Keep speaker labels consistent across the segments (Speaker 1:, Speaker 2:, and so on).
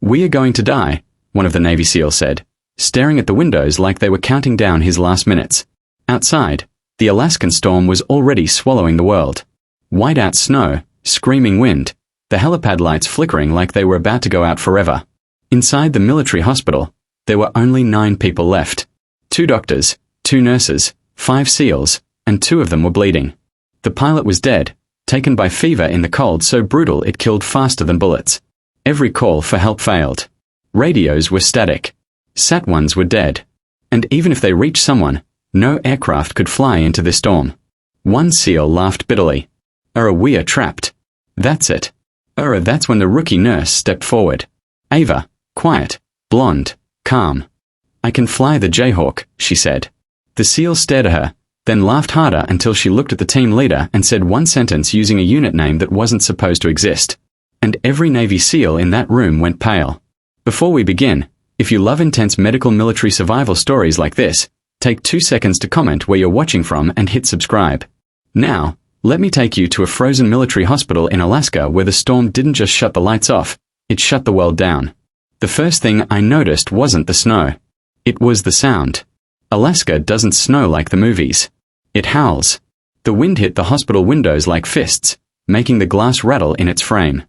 Speaker 1: "We are going to die," one of the Navy SEALs said, staring at the windows like they were counting down his last minutes. Outside, the Alaskan storm was already swallowing the world. White-out snow, screaming wind, the helipad lights flickering like they were about to go out forever. Inside the military hospital, there were only 9 people left. 2 doctors, 2 nurses, 5 SEALs, and 2 of them were bleeding. The pilot was dead, taken by fever in the cold so brutal it killed faster than bullets. Every call for help failed. Radios were static. Sat ones were dead. And even if they reached someone, no aircraft could fly into this storm. One SEAL laughed bitterly. We are trapped." "That's it." That's when the rookie nurse stepped forward. Ava, quiet, blonde, calm. "I can fly the Jayhawk," she said. The SEAL stared at her, then laughed harder until she looked at the team leader and said one sentence using a unit name that wasn't supposed to exist. And every Navy SEAL in that room went pale. Before we begin, if you love intense medical military survival stories like this, take 2 seconds to comment where you're watching from and hit subscribe. Now, let me take you to a frozen military hospital in Alaska where the storm didn't just shut the lights off, it shut the world down. The first thing I noticed wasn't the snow. It was the sound. Alaska doesn't snow like the movies. It howls. The wind hit the hospital windows like fists, making the glass rattle in its frame.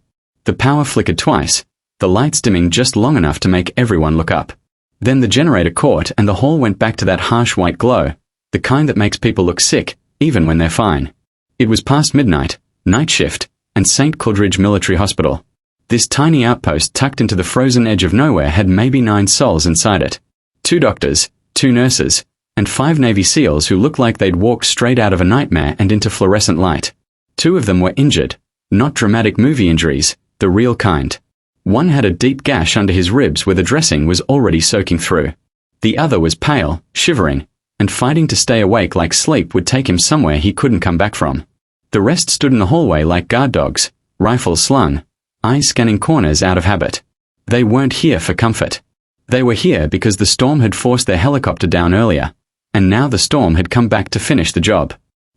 Speaker 1: The power flickered twice, the lights dimming just long enough to make everyone look up. Then the generator caught and the hall went back to that harsh white glow, the kind that makes people look sick, even when they're fine. It was past midnight, night shift, and St. Coleridge Military Hospital. This tiny outpost tucked into the frozen edge of nowhere had maybe 9 souls inside it. 2 doctors, 2 nurses, and 5 Navy SEALs who looked like they'd walked straight out of a nightmare and into fluorescent light. 2 of them were injured, not dramatic movie injuries, the real kind. One had a deep gash under his ribs where the dressing was already soaking through. The other was pale, shivering, and fighting to stay awake like sleep would take him somewhere he couldn't come back from. The rest stood in the hallway like guard dogs, rifles slung, eyes scanning corners out of habit. They weren't here for comfort. They were here because the storm had forced their helicopter down earlier, and now the storm had come back to finish the job.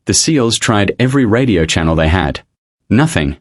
Speaker 1: The SEALs tried every radio channel they had. Nothing.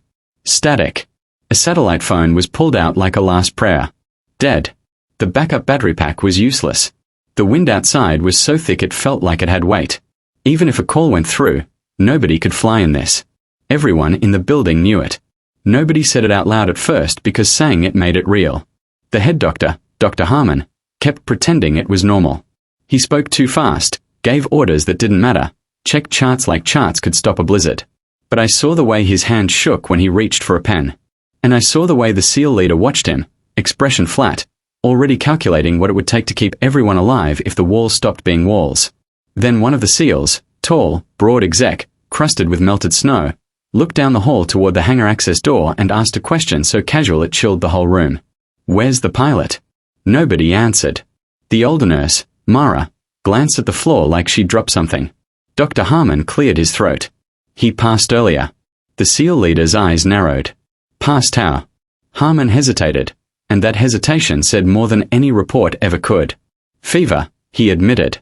Speaker 1: Static. A satellite phone was pulled out like a last prayer. Dead. The backup battery pack was useless. The wind outside was so thick it felt like it had weight. Even if a call went through, nobody could fly in this. Everyone in the building knew it. Nobody said it out loud at first because saying it made it real. The head doctor, Dr. Harmon, kept pretending it was normal. He spoke too fast, gave orders that didn't matter, checked charts like charts could stop a blizzard. But I saw the way his hand shook when he reached for a pen. And I saw the way the SEAL leader watched him, expression flat, already calculating what it would take to keep everyone alive if the walls stopped being walls. Then one of the SEALs, tall, broad exec, crusted with melted snow, looked down the hall toward the hangar access door and asked a question so casual it chilled the whole room. "Where's the pilot?" Nobody answered. The older nurse, Mara, glanced at the floor like she'd dropped something. Dr. Harmon cleared his throat. "He passed earlier." The SEAL leader's eyes narrowed. "Passed how?" Harmon hesitated, and that hesitation said more than any report ever could. "Fever," he admitted.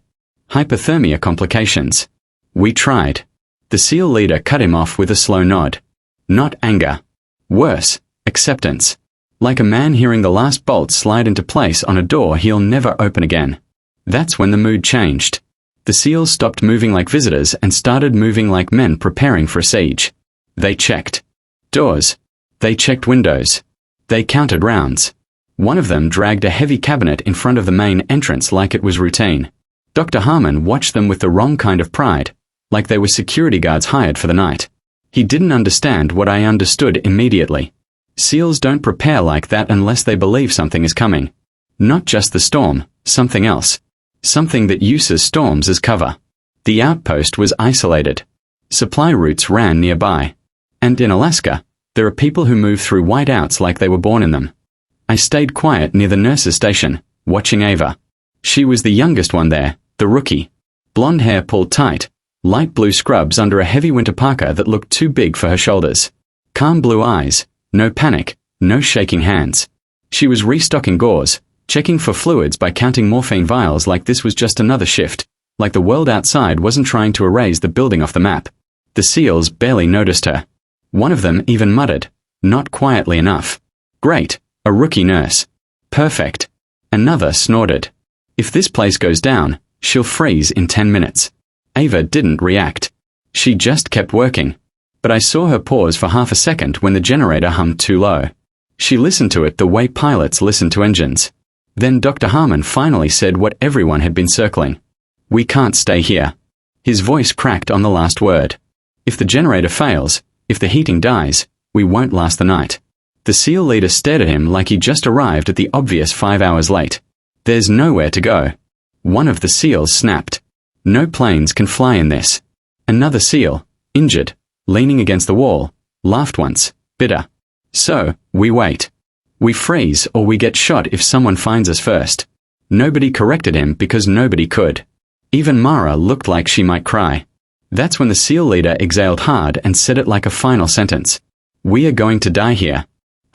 Speaker 1: "Hypothermia complications." "We tried." The SEAL leader cut him off with a slow nod. Not anger. Worse, acceptance. Like a man hearing the last bolt slide into place on a door he'll never open again. That's when the mood changed. The SEALs stopped moving like visitors and started moving like men preparing for a siege. They checked doors. They checked windows. They counted rounds. One of them dragged a heavy cabinet in front of the main entrance like it was routine. Dr. Harmon watched them with the wrong kind of pride, like they were security guards hired for the night. He didn't understand what I understood immediately. SEALs don't prepare like that unless they believe something is coming. Not just the storm, something else. Something that uses storms as cover. The outpost was isolated. Supply routes ran nearby. And in Alaska, there are people who move through whiteouts like they were born in them. I stayed quiet near the nurse's station, watching Ava. She was the youngest one there, the rookie. Blonde hair pulled tight, light blue scrubs under a heavy winter parka that looked too big for her shoulders. Calm blue eyes, no panic, no shaking hands. She was restocking gauze, checking for fluids by counting morphine vials like this was just another shift, like the world outside wasn't trying to erase the building off the map. The SEALs barely noticed her. One of them even muttered, not quietly enough. "Great, a rookie nurse." Perfect. Another snorted. If this place goes down, she'll freeze in 10 minutes. Ava didn't react. She just kept working. But I saw her pause for half a second when the generator hummed too low. She listened to it the way pilots listen to engines. Then Dr. Harmon finally said what everyone had been circling. We can't stay here. His voice cracked on the last word. If the generator fails, if the heating dies, we won't last the night. The SEAL leader stared at him like he just arrived at the obvious 5 hours late. There's nowhere to go. One of the SEALs snapped. No planes can fly in this. Another SEAL, injured, leaning against the wall, laughed once, bitter. So, we wait. We freeze or we get shot if someone finds us first. Nobody corrected him because nobody could. Even Mara looked like she might cry. That's when the SEAL leader exhaled hard and said it like a final sentence. We are going to die here.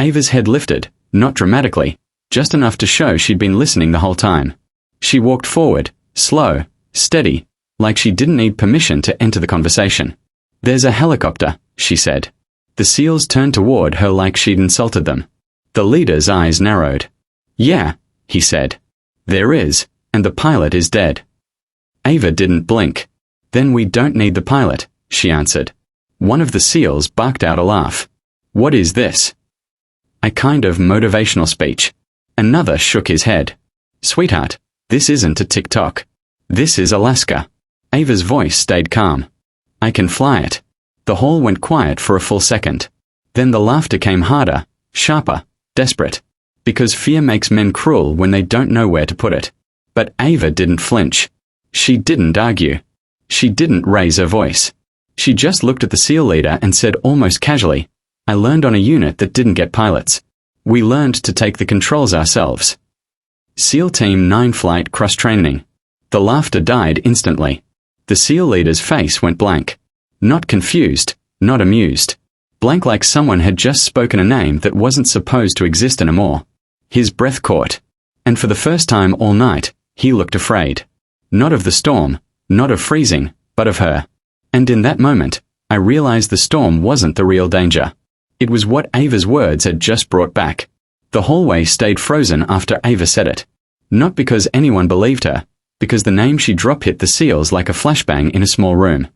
Speaker 1: Ava's head lifted, not dramatically, just enough to show she'd been listening the whole time. She walked forward, slow, steady, like she didn't need permission to enter the conversation. There's a helicopter, she said. The SEALs turned toward her like she'd insulted them. The leader's eyes narrowed. Yeah, he said. There is, and the pilot is dead. Ava didn't blink. Then we don't need the pilot, she answered. One of the SEALs barked out a laugh. What is this? A kind of motivational speech. Another shook his head. Sweetheart, this isn't a TikTok. This is Alaska. Ava's voice stayed calm. I can fly it. The hall went quiet for a full second. Then the laughter came harder, sharper, desperate. Because fear makes men cruel when they don't know where to put it. But Ava didn't flinch. She didn't argue. She didn't raise her voice. She just looked at the SEAL leader and said almost casually, I learned on a unit that didn't get pilots. We learned to take the controls ourselves. SEAL Team 9 flight cross-training. The laughter died instantly. The SEAL leader's face went blank. Not confused, not amused. Blank like someone had just spoken a name that wasn't supposed to exist anymore. His breath caught. And for the first time all night, he looked afraid. Not of the storm, not of freezing, but of her. And in that moment, I realized the storm wasn't the real danger. It was what Ava's words had just brought back. The hallway stayed frozen after Ava said it. Not because anyone believed her, because the name she dropped hit the SEALs like a flashbang in a small room.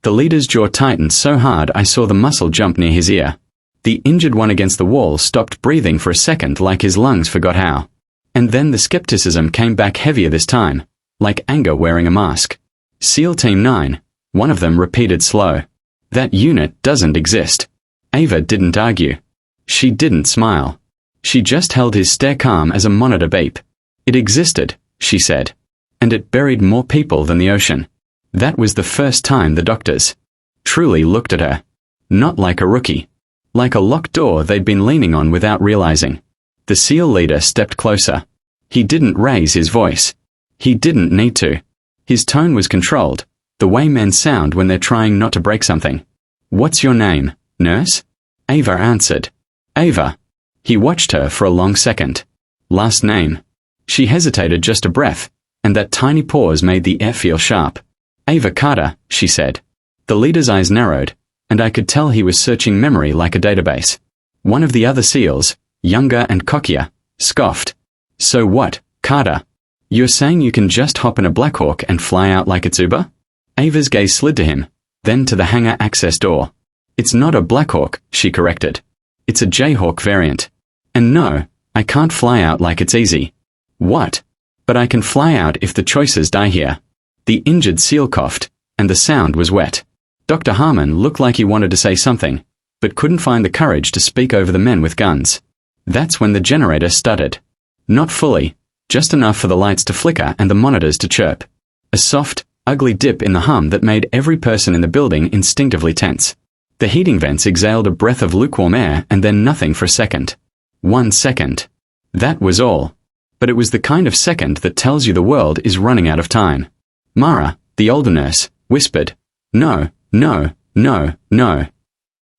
Speaker 1: The leader's jaw tightened so hard I saw the muscle jump near his ear. The injured one against the wall stopped breathing for a second like his lungs forgot how. And then the skepticism came back heavier this time, like anger wearing a mask. SEAL Team 9, one of them repeated slow. That unit doesn't exist. Ava didn't argue. She didn't smile. She just held his stare calm as a monitor beep. It existed, she said. And it buried more people than the ocean. That was the first time the doctors truly looked at her. Not like a rookie. Like a locked door they'd been leaning on without realizing. The SEAL leader stepped closer. He didn't raise his voice. He didn't need to. His tone was controlled, the way men sound when they're trying not to break something. What's your name, nurse? Ava answered. Ava. He watched her for a long second. Last name. She hesitated just a breath, and that tiny pause made the air feel sharp. Ava Carter, she said. The leader's eyes narrowed, and I could tell he was searching memory like a database. One of the other SEALs, younger and cockier, scoffed. So what, Carter? You're saying you can just hop in a Black Hawk and fly out like it's Uber? Ava's gaze slid to him, then to the hangar access door. It's not a Black Hawk, she corrected. It's a Jayhawk variant. And no, I can't fly out like it's easy. What? But I can fly out if the choices die here. The injured SEAL coughed, and the sound was wet. Dr. Harmon looked like he wanted to say something, but couldn't find the courage to speak over the men with guns. That's when the generator stuttered. Not fully, just enough for the lights to flicker and the monitors to chirp. A soft, ugly dip in the hum that made every person in the building instinctively tense. The heating vents exhaled a breath of lukewarm air and then nothing for a second. 1 second. That was all. But it was the kind of second that tells you the world is running out of time. Mara, the older nurse, whispered, No, no, no, no.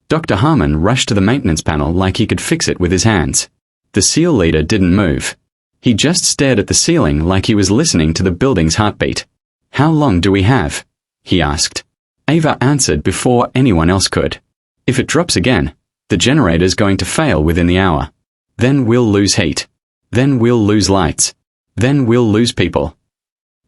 Speaker 1: Dr. Harmon rushed to the maintenance panel like he could fix it with his hands. The SEAL leader didn't move. He just stared at the ceiling like he was listening to the building's heartbeat. How long do we have? He asked. Ava answered before anyone else could. If it drops again, the generator's going to fail within the hour. Then we'll lose heat. Then we'll lose lights. Then we'll lose people.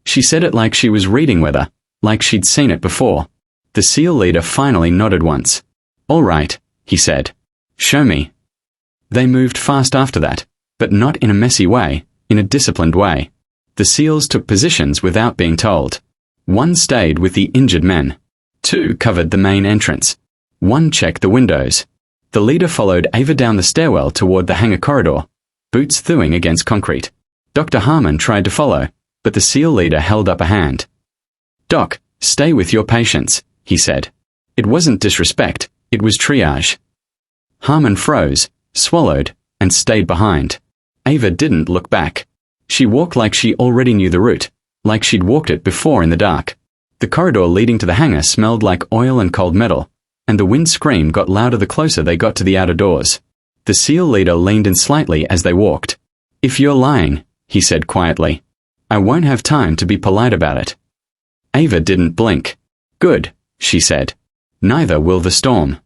Speaker 1: She said it like she was reading weather, like she'd seen it before. The SEAL leader finally nodded once. All right, he said. Show me. They moved fast after that, but not in a messy way, in a disciplined way. The SEALs took positions without being told. One stayed with the injured men. Two covered the main entrance. One checked the windows. The leader followed Ava down the stairwell toward the hangar corridor, boots thewing against concrete. Dr. Harmon tried to follow, but the SEAL leader held up a hand. Doc, stay with your patients, he said. It wasn't disrespect, it was triage. Harmon froze, swallowed, and stayed behind. Ava didn't look back. She walked like she already knew the route, like she'd walked it before in the dark. The corridor leading to the hangar smelled like oil and cold metal, and the wind scream got louder the closer they got to the outer doors. The SEAL leader leaned in slightly as they walked. If you're lying, he said quietly, I won't have time to be polite about it. Ava didn't blink. Good, she said. Neither will the storm.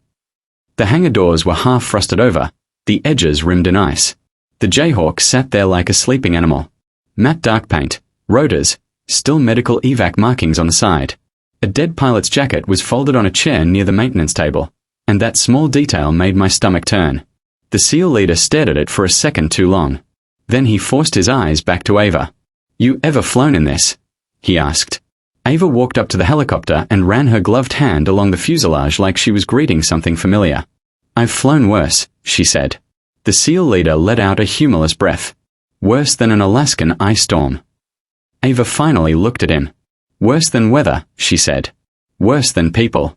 Speaker 1: The hangar doors were half frosted over, the edges rimmed in ice. The Jayhawk sat there like a sleeping animal. Matte dark paint, rotors, still medical evac markings on the side. A dead pilot's jacket was folded on a chair near the maintenance table, and that small detail made my stomach turn. The SEAL leader stared at it for a second too long. Then he forced his eyes back to Ava. You ever flown in this? He asked. Ava walked up to the helicopter and ran her gloved hand along the fuselage like she was greeting something familiar. I've flown worse, she said. The SEAL leader let out a humorless breath. Worse than an Alaskan ice storm. Ava finally looked at him. Worse than weather, she said. Worse than people.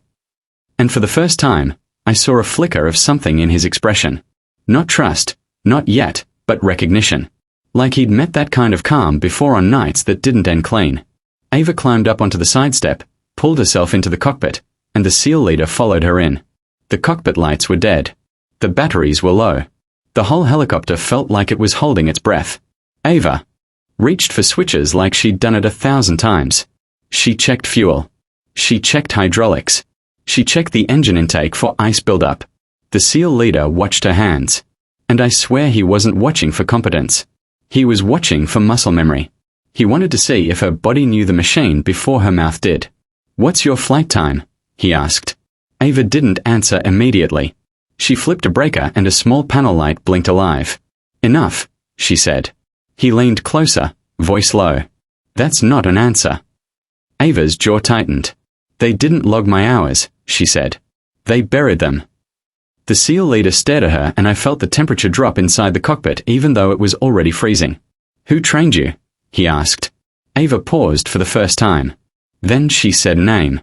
Speaker 1: And for the first time, I saw a flicker of something in his expression. Not trust, not yet, but recognition. Like he'd met that kind of calm before on nights that didn't end clean. Ava climbed up onto the side step, pulled herself into the cockpit, and the SEAL leader followed her in. The cockpit lights were dead. The batteries were low. The whole helicopter felt like it was holding its breath. Ava reached for switches like she'd done it 1,000 times. She checked fuel. She checked hydraulics. She checked the engine intake for ice buildup. The SEAL leader watched her hands. And I swear he wasn't watching for competence. He was watching for muscle memory. He wanted to see if her body knew the machine before her mouth did. What's your flight time? He asked. Ava didn't answer immediately. She flipped a breaker and a small panel light blinked alive. Enough, she said. He leaned closer, voice low. That's not an answer. Ava's jaw tightened. They didn't log my hours, she said. They buried them. The SEAL leader stared at her and I felt the temperature drop inside the cockpit even though it was already freezing. Who trained you? He asked. Ava paused for the first time. Then she said name.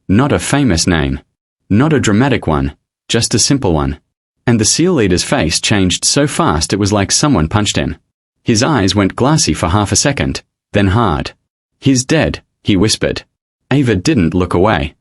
Speaker 1: Not a famous name. Not a dramatic one, just a simple one. And the SEAL leader's face changed so fast it was like someone punched him. His eyes went glassy for half a second, then hard. He's dead, he whispered. Ava didn't look away.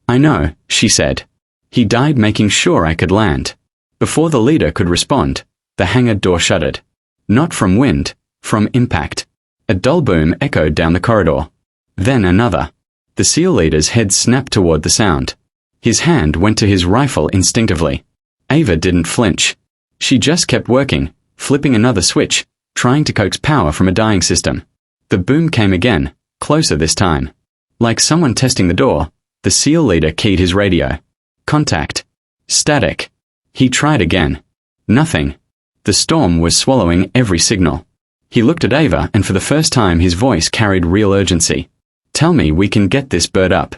Speaker 1: I know, she said. He died making sure I could land. Before the leader could respond, the hangar door shuttered. Not from wind, from impact. A dull boom echoed down the corridor. Then another. The SEAL leader's head snapped toward the sound. His hand went to his rifle instinctively. Ava didn't flinch. She just kept working, flipping another switch, trying to coax power from a dying system. The boom came again, closer this time. Like someone testing the door, the SEAL leader keyed his radio. Contact. Static. He tried again. Nothing. The storm was swallowing every signal. He looked at Ava and for the first time his voice carried real urgency. Tell me we can get this bird up.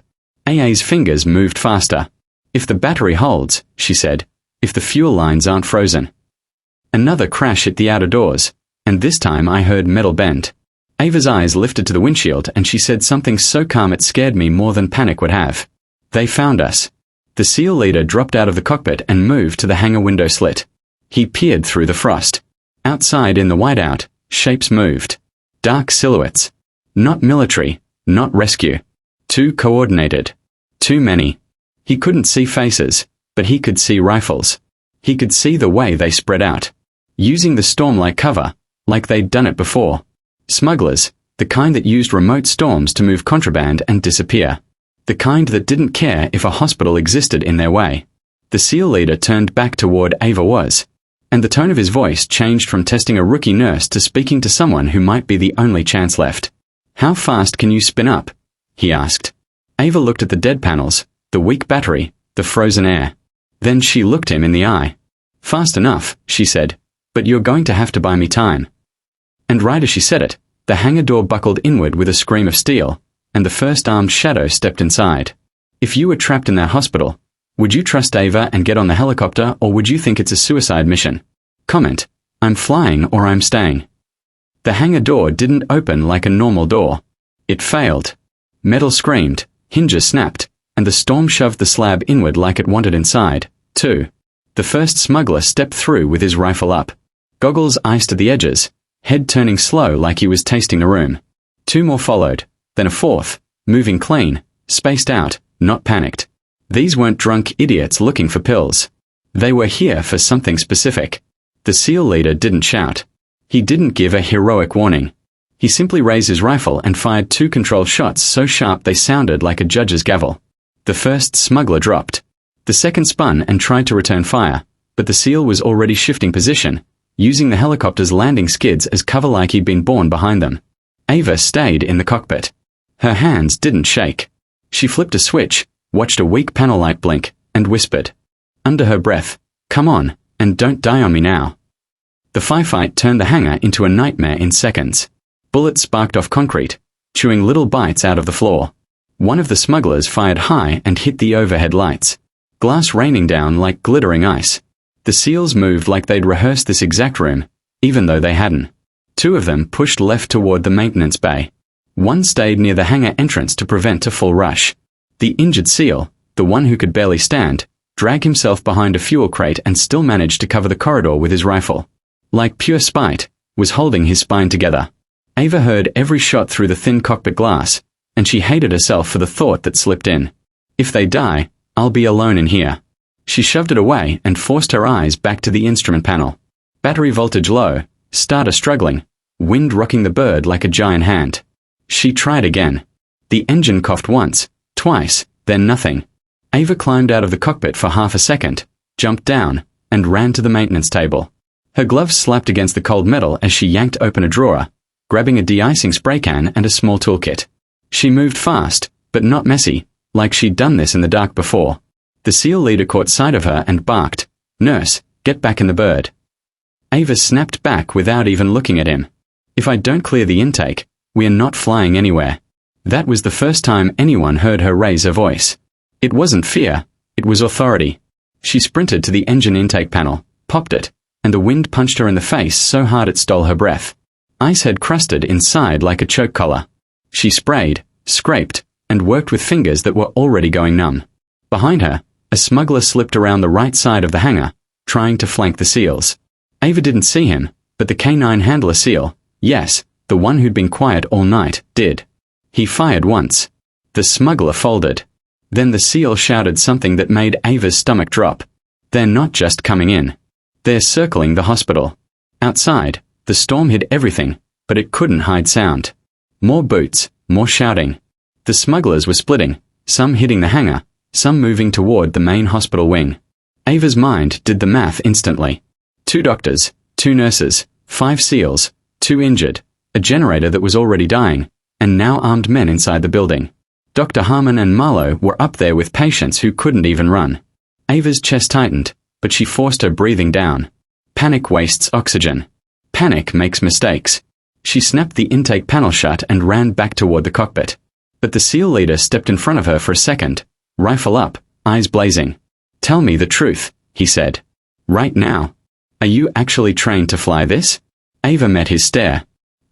Speaker 1: AA's fingers moved faster. If the battery holds, she said, if the fuel lines aren't frozen. Another crash hit the outer doors, and this time I heard metal bend. Ava's eyes lifted to the windshield and she said something so calm it scared me more than panic would have. They found us. The SEAL leader dropped out of the cockpit and moved to the hangar window slit. He peered through the frost. Outside in the whiteout, shapes moved. Dark silhouettes. Not military, not rescue. Too coordinated. Too many. He couldn't see faces, but he could see rifles. He could see the way they spread out. Using the storm like cover, like they'd done it before. Smugglers, the kind that used remote storms to move contraband and disappear. The kind that didn't care if a hospital existed in their way. The SEAL leader turned back to where Ava was. and the tone of his voice changed from testing a rookie nurse to speaking to someone who might be the only chance left. "How fast can you spin up?" he asked. Ava looked at the dead panels, the weak battery, the frozen air. Then she looked him in the eye. "Fast enough," she said, "but you're going to have to buy me time." And right as she said it, the hangar door buckled inward with a scream of steel, and the first armed shadow stepped inside. If you were trapped in that hospital, would you trust Ava and get on the helicopter, or would you think it's a suicide mission? Comment, "I'm flying or I'm staying." The hangar door didn't open like a normal door. It failed. Metal screamed, hinges snapped, and the storm shoved the slab inward like it wanted inside, too. The first smuggler stepped through with his rifle up. Goggles iced at the edges, head turning slow like he was tasting the room. 2 more followed, then a 4th, moving clean, spaced out, not panicked. These weren't drunk idiots looking for pills. They were here for something specific. The SEAL leader didn't shout. He didn't give a heroic warning. He simply raised his rifle and fired 2 controlled shots so sharp they sounded like a judge's gavel. The first smuggler dropped. The second spun and tried to return fire, but the SEAL was already shifting position, using the helicopter's landing skids as cover like he'd been born behind them. Ava stayed in the cockpit. Her hands didn't shake. She flipped a switch, watched a weak panel light blink, and whispered, under her breath, "Come on, and don't die on me now." The firefight turned the hangar into a nightmare in seconds. Bullets sparked off concrete, chewing little bites out of the floor. One of the smugglers fired high and hit the overhead lights, glass raining down like glittering ice. The SEALs moved like they'd rehearsed this exact room, even though they hadn't. 2 of them pushed left toward the maintenance bay. 1 stayed near the hangar entrance to prevent a full rush. The injured SEAL, the one who could barely stand, dragged himself behind a fuel crate and still managed to cover the corridor with his rifle. Like pure spite, was holding his spine together. Ava heard every shot through the thin cockpit glass, and she hated herself for the thought that slipped in. If they die, I'll be alone in here. She shoved it away and forced her eyes back to the instrument panel. Battery voltage low, starter struggling, wind rocking the bird like a giant hand. She tried again. The engine coughed once, twice, then nothing. Ava climbed out of the cockpit for half a second, jumped down, and ran to the maintenance table. Her gloves slapped against the cold metal as she yanked open a drawer, grabbing a de-icing spray can and a small toolkit. She moved fast, but not messy, like she'd done this in the dark before. The SEAL leader caught sight of her and barked, "Nurse, get back in the bird." Ava snapped back without even looking at him. "If I don't clear the intake, we are not flying anywhere." That was the first time anyone heard her raise her voice. It wasn't fear, it was authority. She sprinted to the engine intake panel, popped it, and the wind punched her in the face so hard it stole her breath. Ice had crusted inside like a choke collar. She sprayed, scraped, and worked with fingers that were already going numb. Behind her, a smuggler slipped around the right side of the hangar, trying to flank the SEALs. Ava didn't see him, but the K9 handler SEAL, yes, the one who'd been quiet all night, did. He fired once. The smuggler folded. Then the SEAL shouted something that made Ava's stomach drop. "They're not just coming in. They're circling the hospital." Outside, the storm hid everything, but it couldn't hide sound. More boots, more shouting. The smugglers were splitting, some hitting the hangar, some moving toward the main hospital wing. Ava's mind did the math instantly. 2 doctors, 2 nurses, 5 SEALs, 2 injured, a generator that was already dying, and now armed men inside the building. Dr. Harmon and Marlowe were up there with patients who couldn't even run. Ava's chest tightened, but she forced her breathing down. Panic wastes oxygen. Panic makes mistakes. She snapped the intake panel shut and ran back toward the cockpit. But the SEAL leader stepped in front of her for a second, rifle up, eyes blazing. "Tell me the truth," he said. "Right now. Are you actually trained to fly this?" Ava met his stare.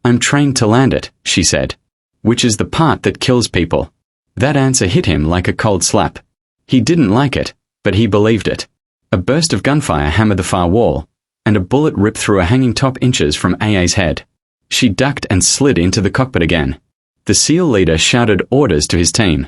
Speaker 1: "I'm trained to land it," she said. "Which is the part that kills people." That answer hit him like a cold slap. He didn't like it, but he believed it. A burst of gunfire hammered the far wall, and a bullet ripped through a hanging top inches from AA's head. She ducked and slid into the cockpit again. The SEAL leader shouted orders to his team.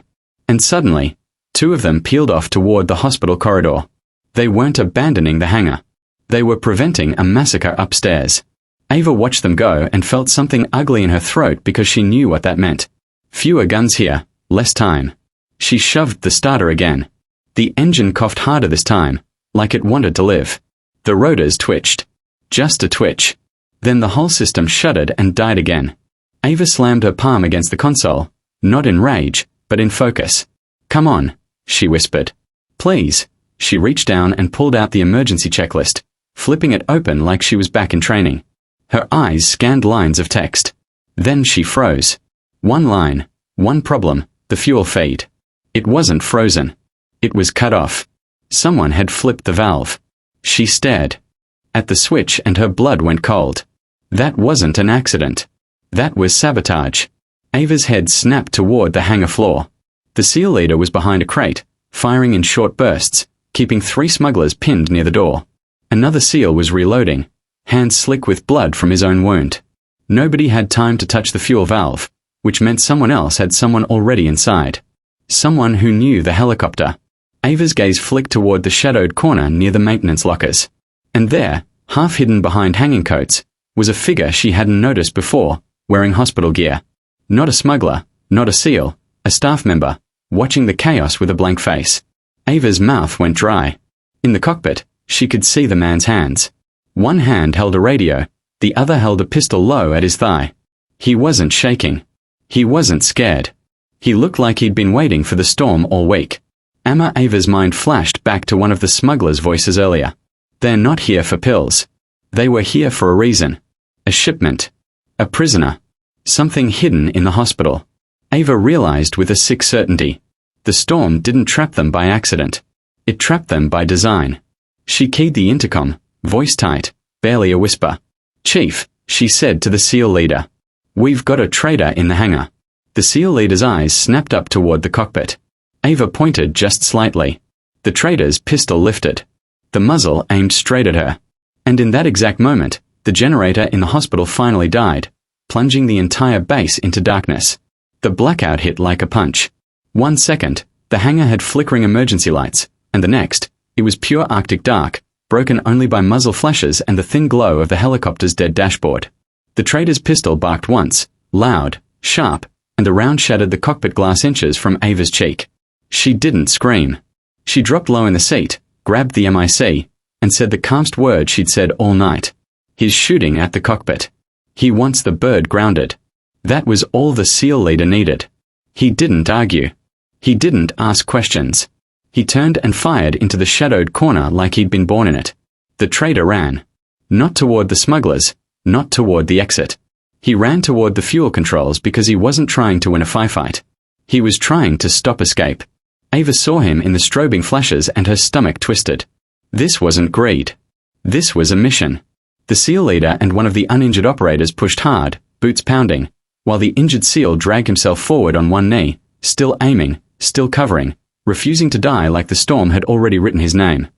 Speaker 1: And suddenly, 2 of them peeled off toward the hospital corridor. They weren't abandoning the hangar. They were preventing a massacre upstairs. Ava watched them go and felt something ugly in her throat because she knew what that meant. Fewer guns here, less time. She shoved the starter again. The engine coughed harder this time, like it wanted to live. The rotors twitched. Just a twitch. Then the whole system shuddered and died again. Ava slammed her palm against the console, not in rage, but in focus. "Come on," she whispered. "Please." She reached down and pulled out the emergency checklist, flipping it open like she was back in training. Her eyes scanned lines of text. Then she froze. One line, one problem, the fuel feed. It wasn't frozen. It was cut off. Someone had flipped the valve. She stared at the switch and her blood went cold. That wasn't an accident. That was sabotage. Ava's head snapped toward the hangar floor. The SEAL leader was behind a crate, firing in short bursts, keeping 3 smugglers pinned near the door. Another SEAL was reloading, hands slick with blood from his own wound. Nobody had time to touch the fuel valve, which meant someone else had someone already inside. Someone who knew the helicopter. Ava's gaze flicked toward the shadowed corner near the maintenance lockers. And there, half hidden behind hanging coats, was a figure she hadn't noticed before, wearing hospital gear. Not a smuggler, not a SEAL, a staff member, watching the chaos with a blank face. Ava's mouth went dry. In the cockpit, she could see the man's hands. One hand held a radio, the other held a pistol low at his thigh. He wasn't shaking. He wasn't scared. He looked like he'd been waiting for the storm all week. Ava's mind flashed back to one of the smugglers' voices earlier. They're not here for pills. They were here for a reason. A shipment. A prisoner. Something hidden in the hospital. Ava realized with a sick certainty. The storm didn't trap them by accident. It trapped them by design. She keyed the intercom, voice tight, barely a whisper. "Chief," she said to the SEAL leader. "We've got a traitor in the hangar." The SEAL leader's eyes snapped up toward the cockpit. Ava pointed just slightly. The traitor's pistol lifted. The muzzle aimed straight at her. And in that exact moment, the generator in the hospital finally died, plunging the entire base into darkness. The blackout hit like a punch. 1 second, the hangar had flickering emergency lights, and the next, it was pure Arctic dark, broken only by muzzle flashes and the thin glow of the helicopter's dead dashboard. The traitor's pistol barked once, loud, sharp, and the round shattered the cockpit glass inches from Ava's cheek. She didn't scream. She dropped low in the seat, grabbed the MIC, and said the calmest word she'd said all night. "He's shooting at the cockpit. He wants the bird grounded." That was all the SEAL leader needed. He didn't argue. He didn't ask questions. He turned and fired into the shadowed corner like he'd been born in it. The traitor ran. Not toward the smugglers, not toward the exit. He ran toward the fuel controls because he wasn't trying to win a firefight. He was trying to stop escape. Ava saw him in the strobing flashes and her stomach twisted. This wasn't greed. This was a mission. The SEAL leader and one of the uninjured operators pushed hard, boots pounding, while the injured SEAL dragged himself forward on one knee, still aiming, still covering, refusing to die like the storm had already written his name.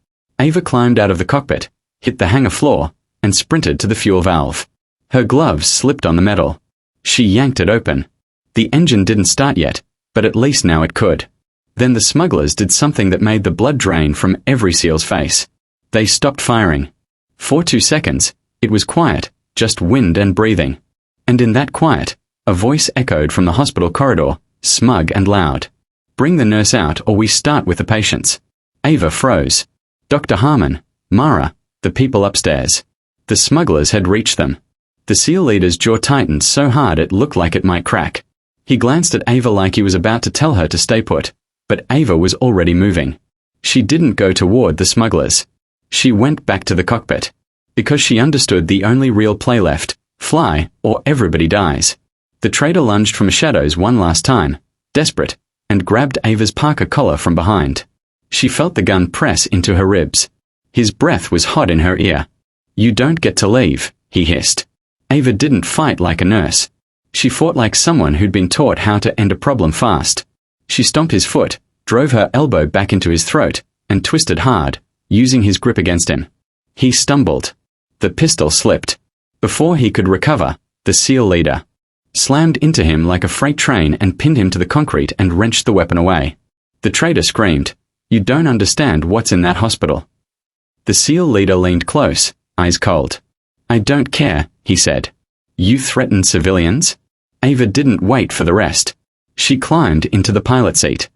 Speaker 1: Ava climbed out of the cockpit, hit the hangar floor, and sprinted to the fuel valve. Her gloves slipped on the metal. She yanked it open. The engine didn't start yet, but at least now it could. Then the smugglers did something that made the blood drain from every SEAL's face. They stopped firing. For 2 seconds, it was quiet, just wind and breathing. And in that quiet, a voice echoed from the hospital corridor, smug and loud. "Bring the nurse out or we start with the patients." Ava froze. Dr. Harmon, Mara, the people upstairs. The smugglers had reached them. The SEAL leader's jaw tightened so hard it looked like it might crack. He glanced at Ava like he was about to tell her to stay put, but Ava was already moving. She didn't go toward the smugglers. She went back to the cockpit. Because she understood the only real play left, fly or everybody dies. The traitor lunged from the shadows one last time, desperate, and grabbed Ava's parka collar from behind. She felt the gun press into her ribs. His breath was hot in her ear. "You don't get to leave," he hissed. Ava didn't fight like a nurse. She fought like someone who'd been taught how to end a problem fast. She stomped his foot, drove her elbow back into his throat, and twisted hard, using his grip against him. He stumbled. The pistol slipped. Before he could recover, the SEAL leader slammed into him like a freight train and pinned him to the concrete and wrenched the weapon away. The traitor screamed, "You don't understand what's in that hospital." The SEAL leader leaned close, eyes cold. "I don't care," he said. "You threaten civilians?" Ava didn't wait for the rest. She climbed into the pilot seat.